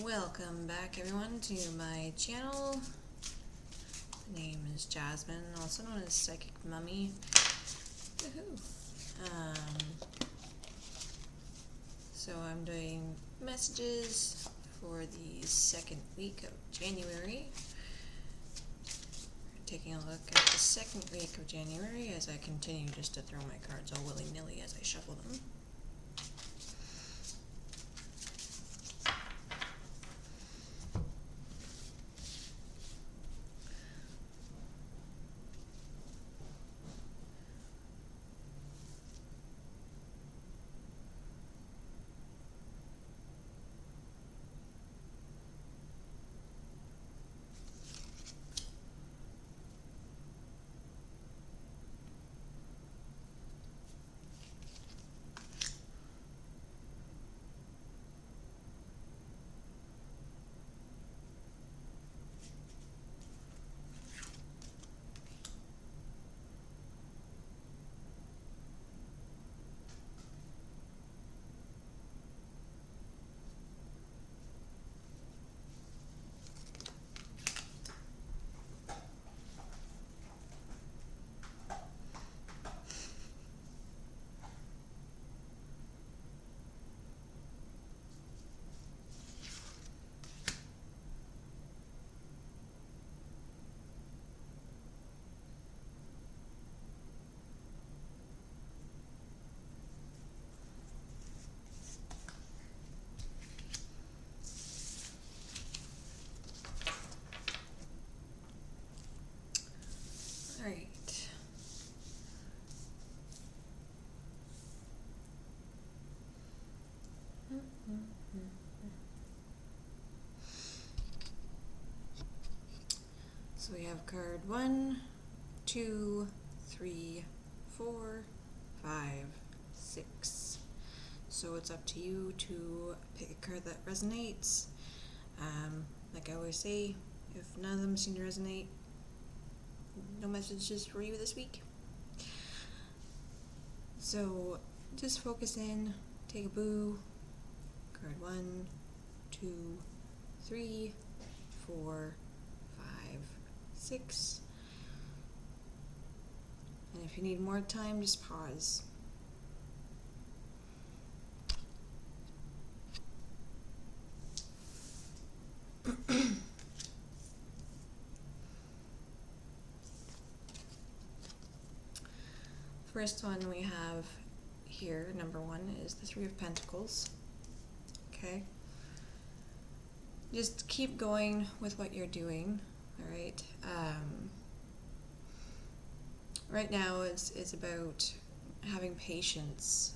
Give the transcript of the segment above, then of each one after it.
Welcome back everyone to my channel. The name is Jasmine, also known as Psychic Mummy. Woohoo! So I'm doing messages for the second week of January. Taking a look at the second week of January as I continue just to throw my cards all willy-nilly as I shuffle them. Alright. So we have card 1, 2, 3, 4, 5, 6. So it's up to you to pick a card that resonates. Like I always say, if none of them seem to resonate, no messages for you this week. So just focus in, take a boo. Card 1, 2, 3, 4, 5, 6. And if you need more time, just pause. First one we have here, number 1, is the 3 of Pentacles. Okay? Just keep going with what you're doing, alright? Right now it's about having patience.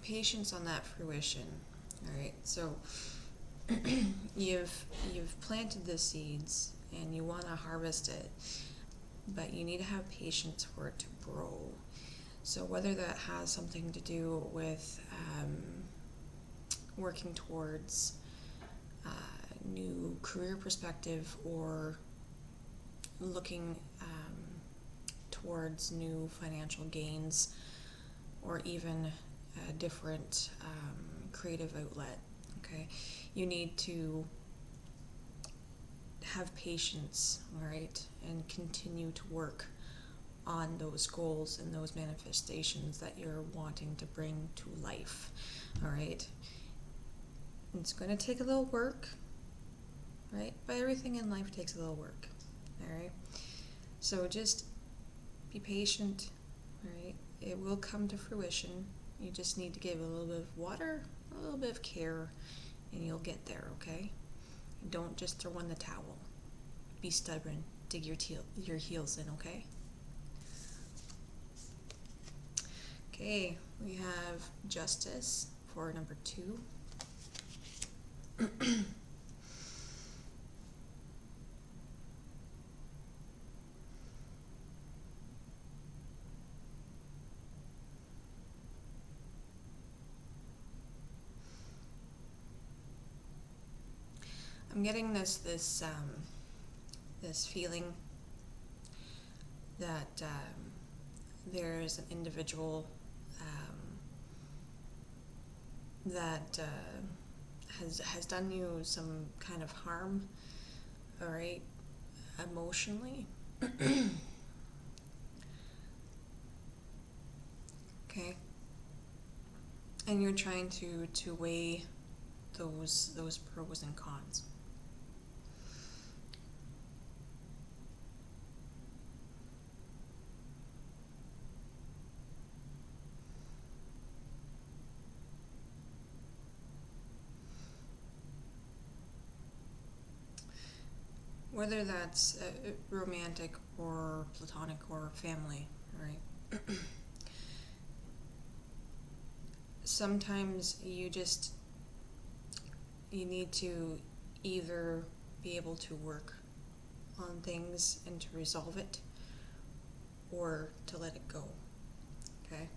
Patience on that fruition, alright? So you've planted the seeds and you want to harvest it, but you need to have patience for it to grow. So whether that has something to do with working towards a new career perspective or looking towards new financial gains or even a different creative outlet, okay? You need to have patience, all right, and continue to work on those goals and those manifestations that you're wanting to bring to life, all right? It's going to take a little work, right? But everything in life takes a little work, all right? So just be patient, all right? It will come to fruition. You just need to give a little bit of water, a little bit of care, and you'll get there, okay? Don't just throw in the towel. Be stubborn. Dig your heels in, okay? Okay, we have Justice for number 2. I'm getting this feeling that there's an individual that has done you some kind of harm, all right, emotionally. Okay, and you're trying to weigh those pros and cons. Whether that's romantic or platonic or family, right? Sometimes you need to either be able to work on things and to resolve it, or to let it go. Okay?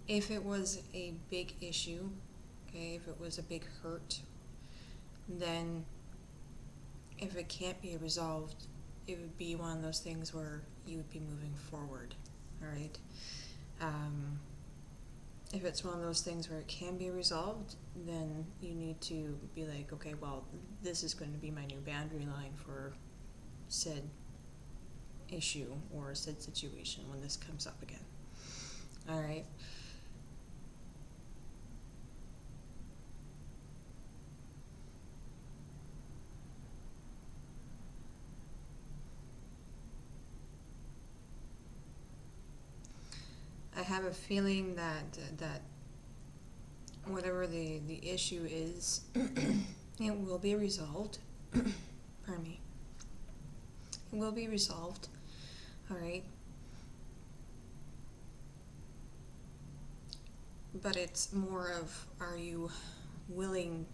If it was a big issue, okay, if it was a big hurt, then if it can't be resolved, it would be one of those things where you would be moving forward, all right? If it's one of those things where it can be resolved, then you need to be like, okay, well, this is going to be my new boundary line for said issue or said situation when this comes up again, all right? I have a feeling that whatever the issue is, it will be resolved. Pardon me. It will be resolved. All right. But it's more of, are you willing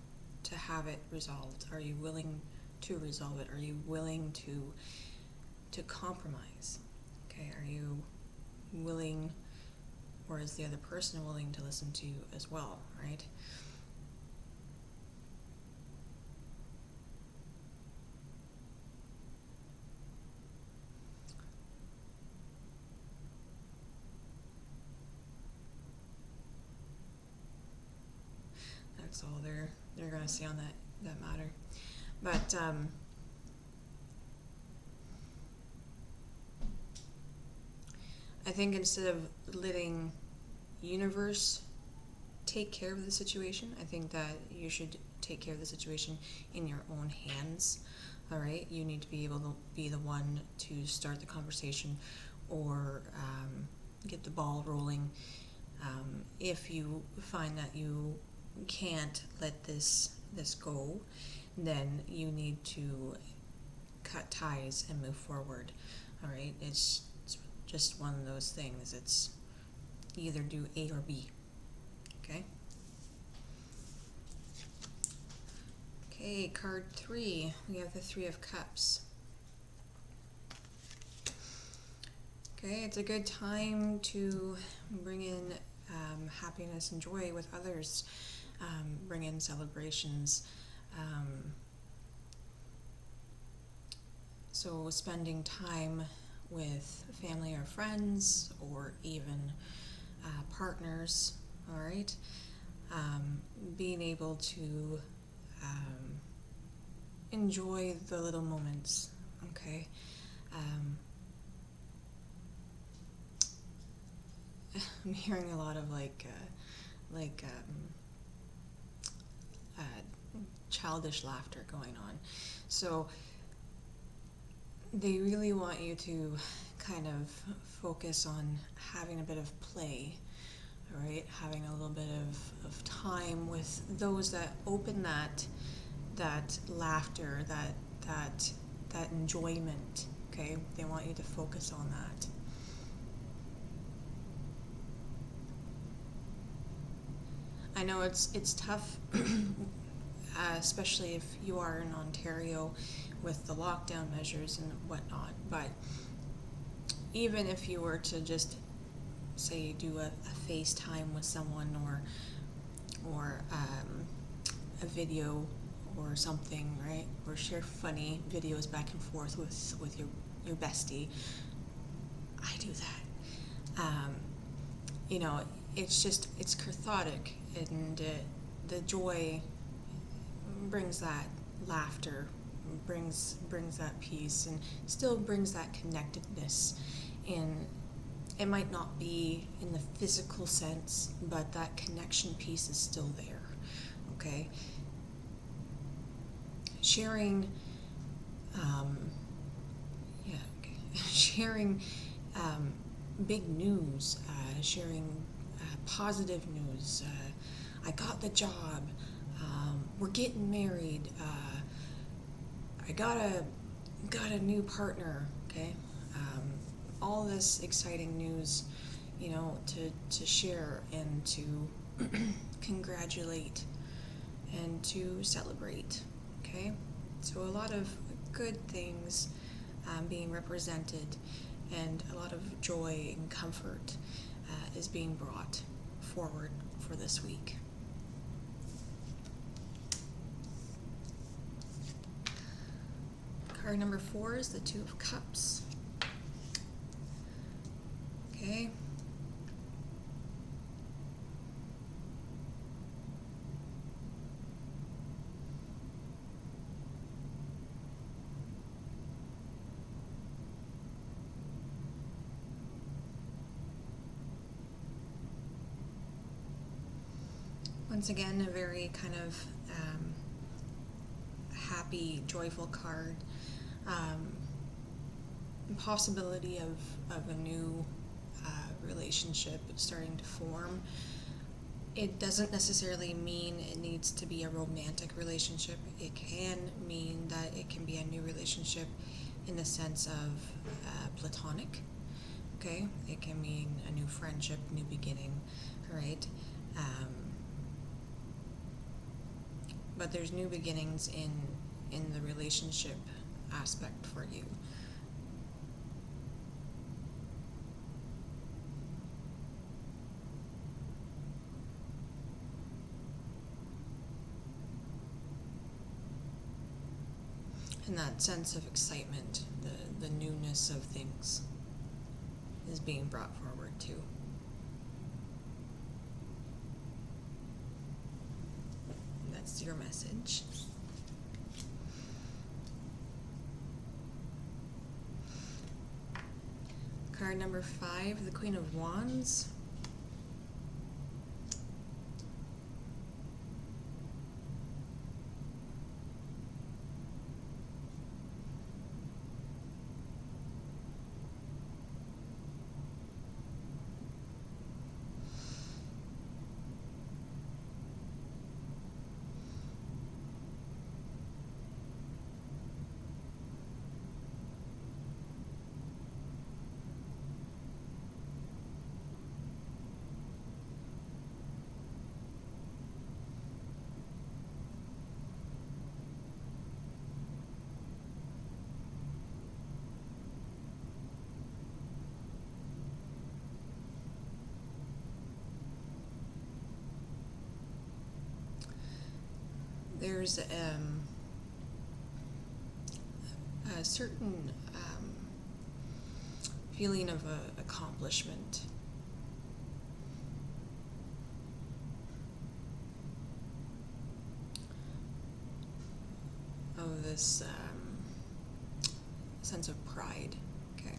to have it resolved? Are you willing to resolve it? Are you willing to compromise? Okay. Are you willing, or is the other person willing to listen to you as well, right? That's all they're gonna say on that matter. But I think instead of letting universe take care of the situation, I think that you should take care of the situation in your own hands. All right, you need to be able to be the one to start the conversation, or get the ball rolling. If you find that you can't let this go, then you need to cut ties and move forward. All right, it's just one of those things. It's either do A or B. Okay. Okay, card 3. We have the 3 of Cups. Okay, it's a good time to bring in happiness and joy with others. Bring in celebrations. So spending time with family or friends, or even partners, all right? Being able to enjoy the little moments, okay? I'm hearing a lot of childish laughter going on. So they really want you to kind of focus on having a bit of play, all right? Having a little bit of time with those that open that laughter, that enjoyment, okay? They want you to focus on that. I know it's tough, especially if you are in Ontario with the lockdown measures and whatnot, but even if you were to just say do a FaceTime with someone, or a video or something, right? Or share funny videos back and forth with your bestie. I do that. it's cathartic, and the joy brings that laughter, brings that peace, and still brings that connectedness. And it might not be in the physical sense, but that connection piece is still there. Okay, sharing, yeah, okay. Sharing big news, sharing positive news. I got the job. We're getting married. I got a new partner. Okay, all this exciting news, to share and to congratulate and to celebrate. Okay, so a lot of good things being represented, and a lot of joy and comfort is being brought forward for this week. Card number 4 is the Two of Cups. Okay. Once again, a very kind of happy, joyful card. Possibility of a new relationship starting to form. It doesn't necessarily mean it needs to be a romantic relationship. It can mean that it can be a new relationship in the sense of platonic. Okay, it can mean a new friendship, new beginning. All right. But there's new beginnings in the relationship aspect for you. And that sense of excitement, the newness of things is being brought forward too. That's your message. Card number 5, the Queen of Wands. There's a certain feeling of accomplishment. Of this sense of pride. Okay.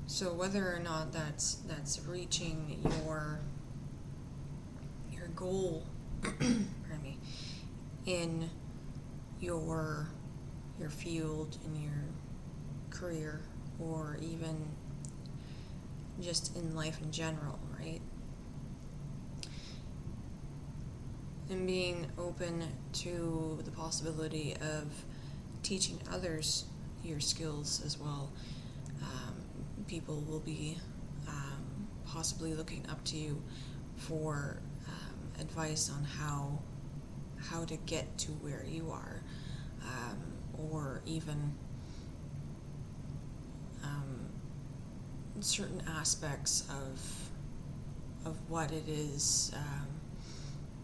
So whether or not that's reaching your goal, pardon me, in your field, in your career, or even just in life in general, right? And being open to the possibility of teaching others your skills as well. People will be possibly looking up to you for advice on how to get to where you are, or even certain aspects of what it is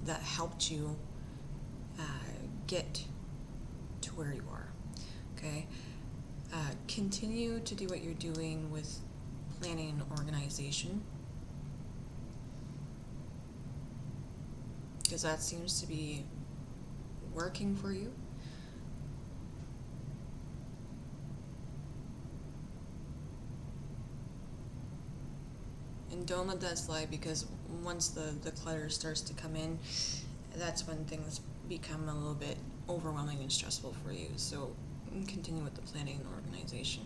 that helped you get to where you are. Okay, continue to do what you're doing with planning and organization, because that seems to be working for you. And don't let that slide, because once the clutter starts to come in, that's when things become a little bit overwhelming and stressful for you. So continue with the planning and organization.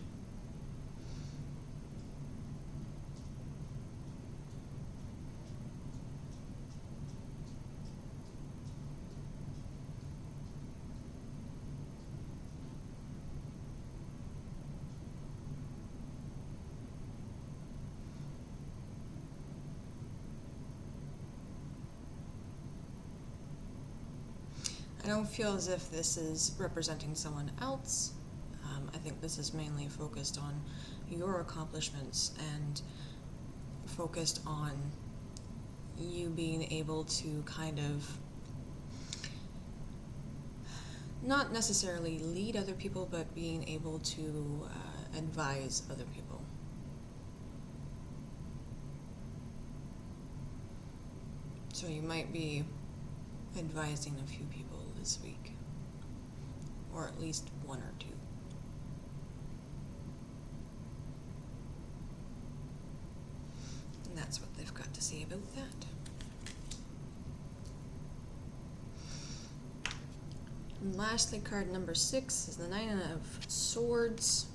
I don't feel as if this is representing someone else. I think this is mainly focused on your accomplishments and focused on you being able to kind of not necessarily lead other people, but being able to advise other people. So you might be advising a few people this week, or at least one or two. And that's what they've got to say about that. And lastly, card number 6 is the Nine of Swords.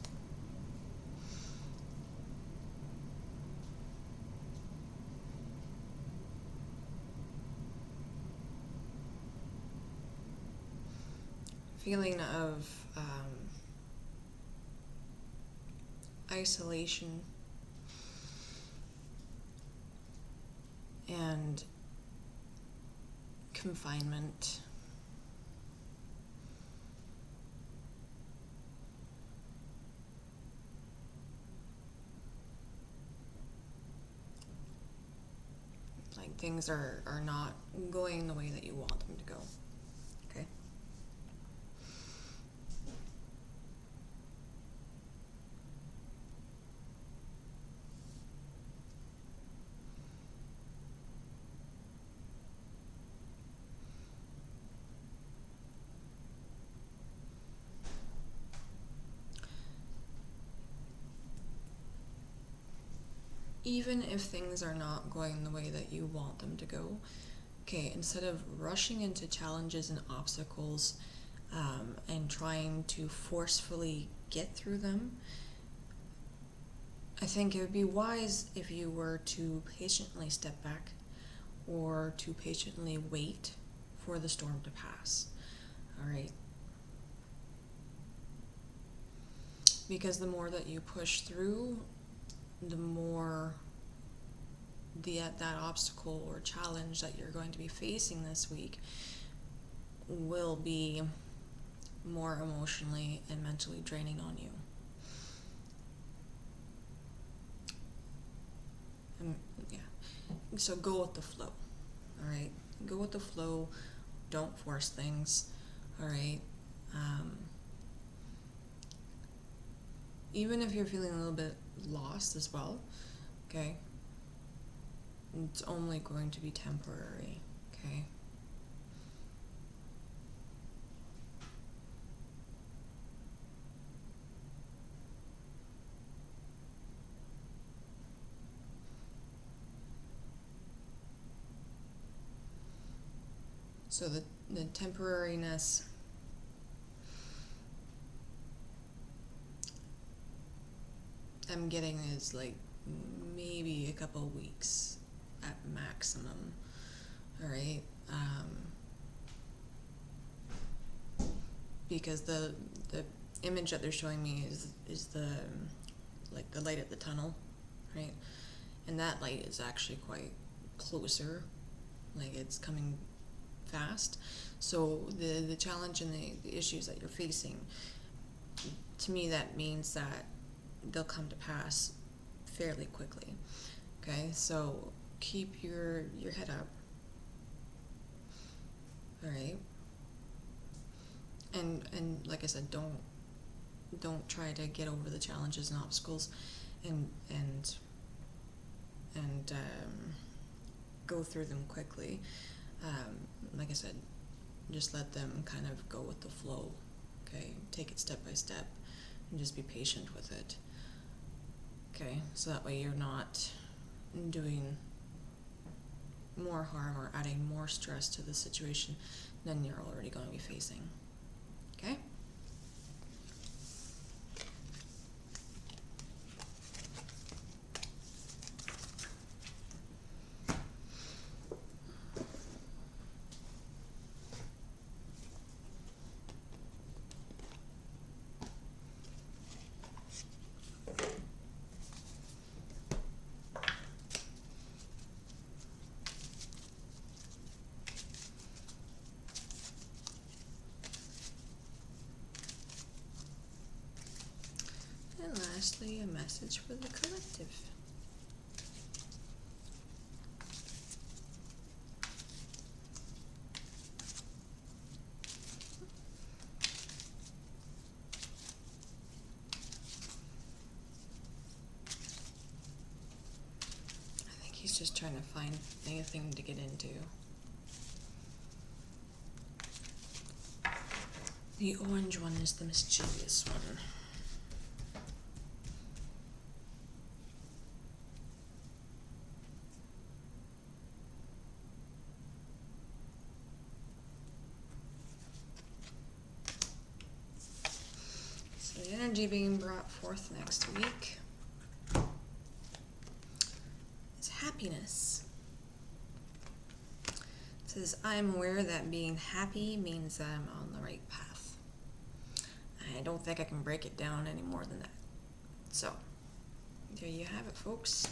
Feeling of isolation and confinement. Like things are not going the way that you want them to go. Okay? Even if things are not going the way that you want them to go, okay, instead of rushing into challenges and obstacles and trying to forcefully get through them, I think it would be wise if you were to patiently step back or to patiently wait for the storm to pass. All right? Because the more that you push through, the more that obstacle or challenge that you're going to be facing this week will be more emotionally and mentally draining on you. And yeah, so go with the flow. All right, go with the flow. Don't force things. All right. Even if you're feeling a little bit lost as well, okay, it's only going to be temporary, okay? So the temporariness I'm getting is like maybe a couple of weeks at maximum. All right, because the image that they're showing me is the like the light at the tunnel, right? And that light is actually quite closer, like it's coming fast. So the challenge and the issues that you're facing, to me that means that they'll come to pass fairly quickly. Okay, so keep your head up. All right, and like I said, don't try to get over the challenges and obstacles, and and go through them quickly. Like I said, just let them kind of go with the flow, okay? Take it step by step and just be patient with it, okay? So that way you're not doing more harm or adding more stress to the situation than you're already going to be facing, okay? And lastly, a message for the collective. I think he's just trying to find anything to get into. The orange one is the mischievous one. So the energy being brought forth next week is happiness. It says, I'm aware that being happy means that I'm on the right path. I don't think I can break it down any more than that. So, there you have it, folks.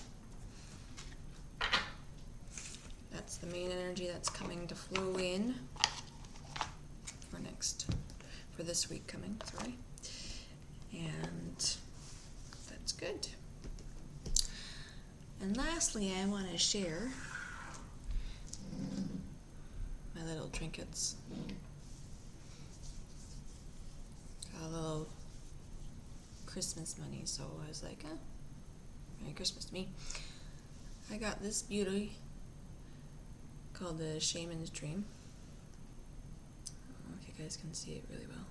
That's the main energy that's coming to flow in for this week coming, sorry. And that's good. And lastly, I want to share my little trinkets. Got a little Christmas money, so I was like, Merry Christmas to me. I got this beauty called the Shaman's Dream. I don't know if you guys can see it really well.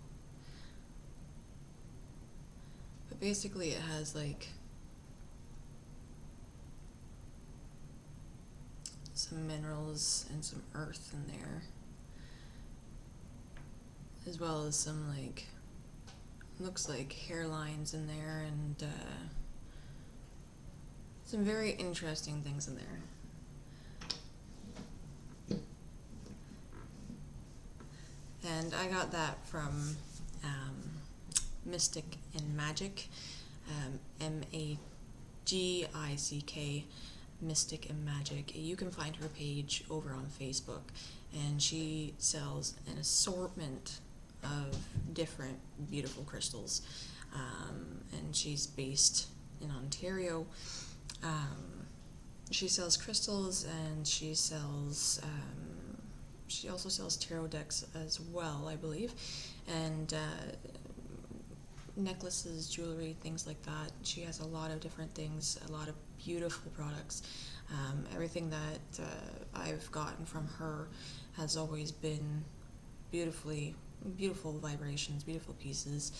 But basically it has like some minerals and some earth in there, as well as some like, looks like hairlines in there, and some very interesting things in there. And I got that from Mystic and Magic, M-A-G-I-C-K, Mystic and Magic. You can find her page over on Facebook, and she sells an assortment of different beautiful crystals, and she's based in Ontario. She sells crystals, and she also sells tarot decks as well, I believe, and necklaces, jewelry, things like that. She has a lot of different things, a lot of beautiful products. Everything that I've gotten from her has always been beautiful vibrations, beautiful pieces,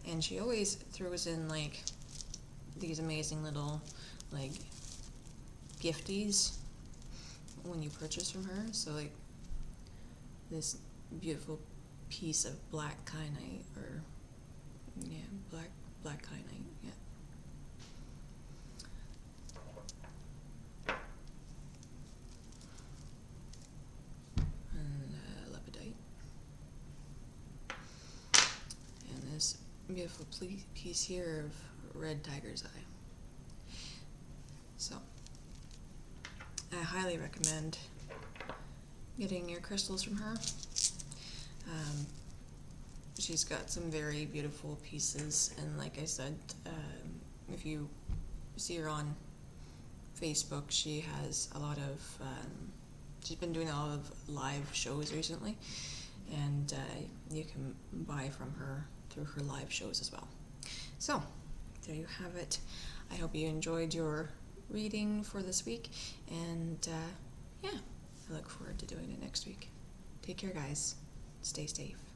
and she always throws in like these amazing little like gifties when you purchase from her. So like this beautiful piece of black kyanite, or black kyanite, yeah. And lepidite. And this beautiful piece here of red tiger's eye. So I highly recommend getting your crystals from her. She's got some very beautiful pieces, and like I said, if you see her on Facebook, she has a lot of, she's been doing a lot of live shows recently, and you can buy from her through her live shows as well. So, there you have it. I hope you enjoyed your reading for this week. And yeah, I look forward to doing it next week. Take care, guys. Stay safe.